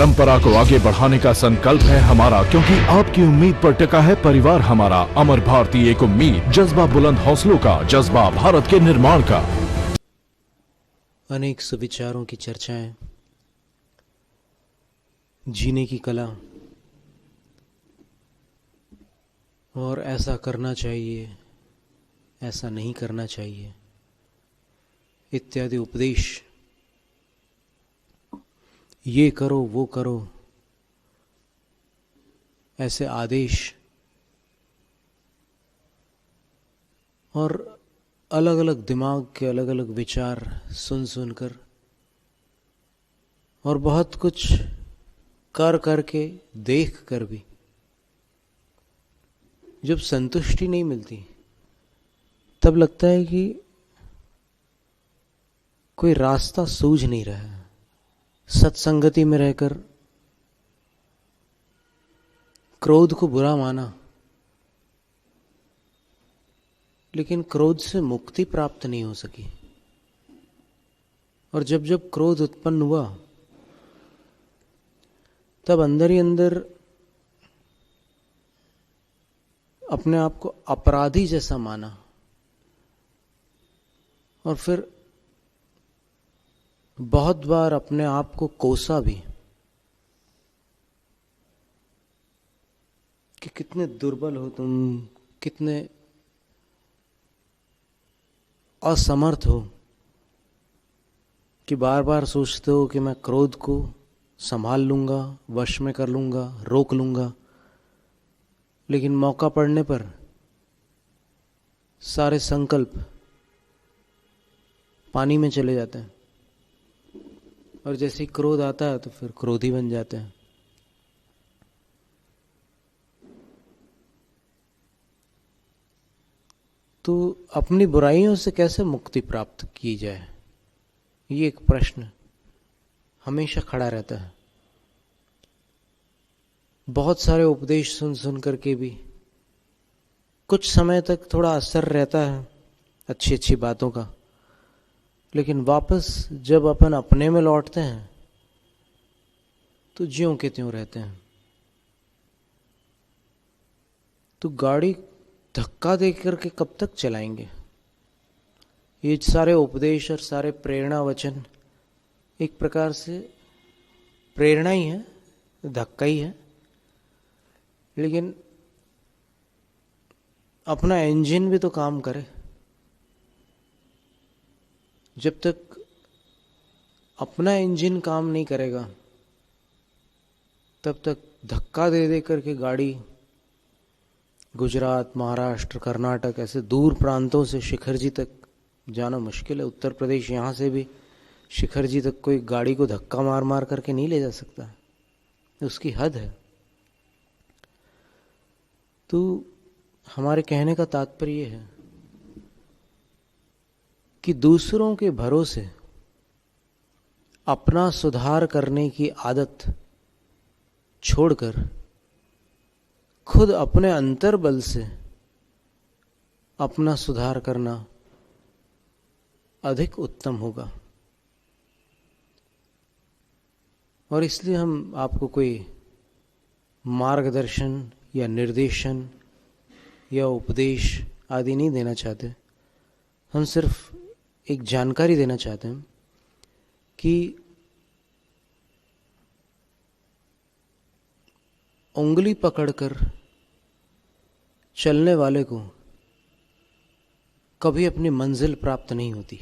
परंपरा को आगे बढ़ाने का संकल्प है हमारा, क्योंकि आपकी उम्मीद पर टिका है परिवार हमारा। अमर भारती एक उम्मीद, जज्बा बुलंद हौसलों का, जज्बा भारत के निर्माण का। अनेक सुविचारों की चर्चाएं, जीने की कला, और ऐसा करना चाहिए, ऐसा नहीं करना चाहिए इत्यादि उपदेश, ये करो वो करो, ऐसे आदेश, और अलग अलग दिमाग के अलग अलग विचार सुन सुनकर और बहुत कुछ कर करके देख कर भी जब संतुष्टि नहीं मिलती, तब लगता है कि कोई रास्ता सूझ नहीं रहा है। सत्संगति में रहकर क्रोध को बुरा माना, लेकिन क्रोध से मुक्ति प्राप्त नहीं हो सकी। और जब जब क्रोध उत्पन्न हुआ, तब अंदर ही अंदर अपने आप को अपराधी जैसा माना, और फिर बहुत बार अपने आप को कोसा भी कि कितने दुर्बल हो तुम, कितने असमर्थ हो, कि बार बार सोचते हो कि मैं क्रोध को संभाल लूंगा, वश में कर लूंगा, रोक लूंगा, लेकिन मौका पड़ने पर सारे संकल्प पानी में चले जाते हैं, और जैसे ही क्रोध आता है तो फिर क्रोधी बन जाते हैं। तो अपनी बुराइयों से कैसे मुक्ति प्राप्त की जाए, ये एक प्रश्न हमेशा खड़ा रहता है। बहुत सारे उपदेश सुन सुन करके भी कुछ समय तक थोड़ा असर रहता है अच्छी अच्छी बातों का, लेकिन वापस जब अपन अपने में लौटते हैं तो ज्यों के त्यों रहते हैं। तो गाड़ी धक्का दे करके कब तक चलाएंगे? ये सारे उपदेश और सारे प्रेरणा वचन एक प्रकार से प्रेरणा ही है, धक्का ही है, लेकिन अपना इंजन भी तो काम करे। जब तक अपना इंजन काम नहीं करेगा, तब तक धक्का दे दे करके गाड़ी गुजरात, महाराष्ट्र, कर्नाटक ऐसे दूर प्रांतों से शिखर जी तक जाना मुश्किल है। उत्तर प्रदेश, यहाँ से भी शिखर जी तक कोई गाड़ी को धक्का मार मार करके नहीं ले जा सकता, उसकी हद है। तो हमारे कहने का तात्पर्य है कि दूसरों के भरोसे अपना सुधार करने की आदत छोड़कर खुद अपने अंतर्बल से अपना सुधार करना अधिक उत्तम होगा। और इसलिए हम आपको कोई मार्गदर्शन या निर्देशन या उपदेश आदि नहीं देना चाहते। हम सिर्फ एक जानकारी देना चाहते हैं कि उंगली पकड़कर चलने वाले को कभी अपनी मंजिल प्राप्त नहीं होती।